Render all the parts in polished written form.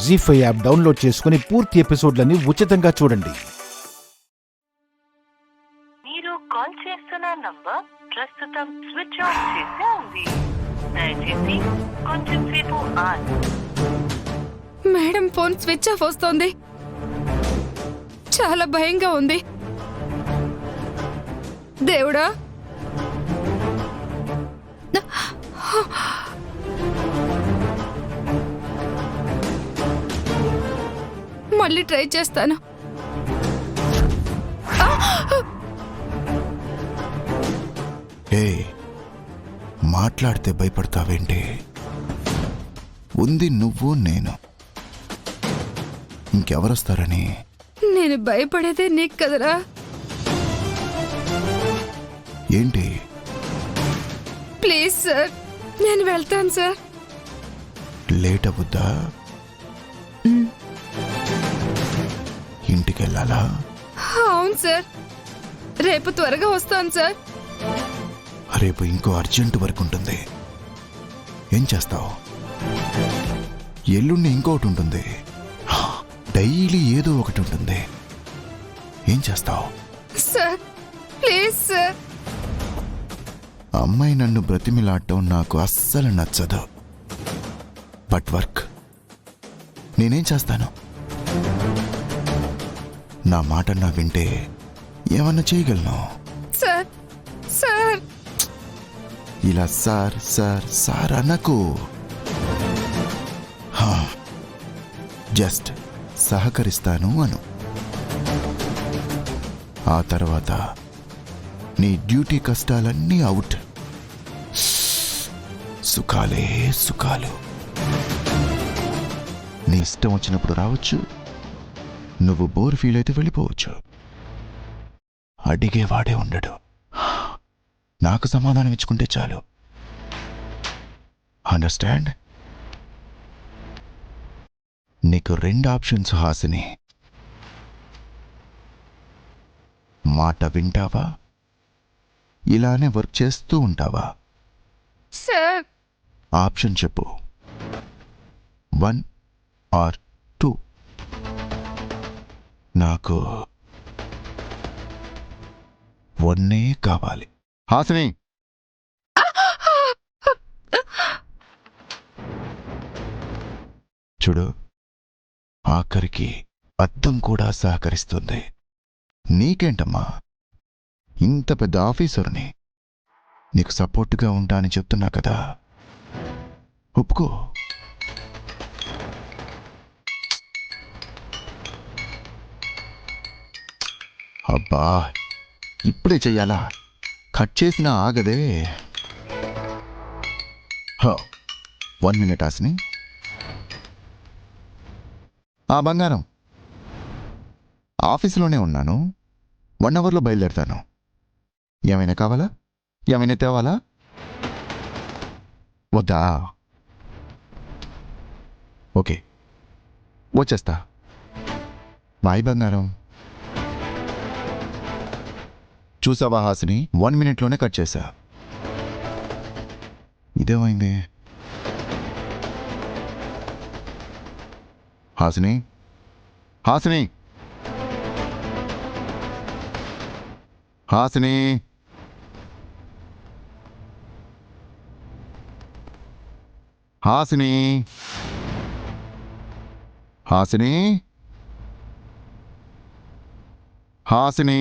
జీ5 app download చేసుకుని పూర్తి ఎపిసోడ్లని ఉచితంగా చూడండి. మీరు కాల్ చేస్తున్న నంబర్ ప్రస్తుతం స్విచ్ ఆఫ్ చేసి ఉంది. దయచేసి కొంచెం సేపు మేడం ఫోన్ స్విచ్ ఆఫ్ వస్తోంది. చాలా భయంగా ఉంది. దేవుడా, మళ్ళీ ట్రై చేస్తాను. మాట్లాడితే భయపడతావేంటి? ఉంది నువ్వు నేను, ఇంకెవరొస్తారని? నేను భయపడేదే నీకు కదరా. ఏంటి? ప్లీజ్ సార్, నేను వెళ్తాను సార్. లేట్ అవుద్దా? ఇంటికెళ్ళాలా? అవును సార్, రేపు త్వరగా వస్తాను సార్. రేపు ఇంకో అర్జెంట్ వర్క్ ఉంటుంది. ఏం చేస్తావు? ఎల్లుండి ఇంకోటి ఉంటుంది. డైలీ ఏదో ఒకటి ఉంటుంది. ఏం చేస్తావు? Sir please sir. అమ్మాయి నన్ను బ్రతిమిలాడటం నాకు అస్సలు నచ్చదు. బట్ వర్క్ నేనేం చేస్తాను? నా మాట నా వింటే ఏమన్నా చేయగలను. సార్ సార్ ఇలా సార్ సార్ సార్ అనకు. జస్ట్ సహకరిస్తాను అను. ఆ తర్వాత నీ డ్యూటీ కష్టాలన్నీ అవుట్. సుఖాలే సుఖాలు. నీ ఇష్టం వచ్చినప్పుడు రావచ్చు, నువ్వు బోర్ ఫీల్ అయితే వెళ్ళిపోవచ్చు. అడిగేవాడే ఉండడు. నాకు సమాధానం ఇచ్చుకుంటే చాలు. అండర్స్టాండ్? నీకు 2 ఆప్షన్స్ హాసిని. మాట వింటావా, ఇలానే వర్క్ చేస్తూ ఉంటావా? సార్ ఆప్షన్ చెప్పు. 1 or 2. నాకు 1 కావాలి. హాసిని, చూడు, ఆఖరికి అద్దం కూడా సహకరిస్తుంది. నీకేంటమ్మా, ఇంత పెద్ద ఆఫీసర్ని, నీకు సపోర్టుగా ఉంటా అని చెప్తున్నా కదా, ఒప్పుకో. అబ్బా, ఇప్పుడే చెయ్యాలా? కట్ చేసినా ఆగదే. 1 minute హాసిని. బంగారం, ఆఫీసులోనే ఉన్నాను. 1 hourలో బయలుదేరుతాను. ఏమైనా కావాలా? ఏమైనా తేవాలా? వద్దా? ఓకే, వచ్చేస్తా. బాయ్ బంగారం. చూసావా హాసిని, 1 minuteలోనే కట్ చేశా. ఇదేమైంది? హాసిని, హాసిని, హాసిని, హాసిని, హాసిని, హాసిని,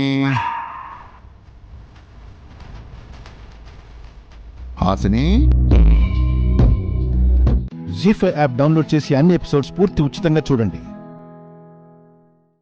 హాసిని. జీ5 యాప్ డౌన్లోడ్ చేసి అన్ని ఎపిసోడ్స్ పూర్తి ఉచితంగా చూడండి.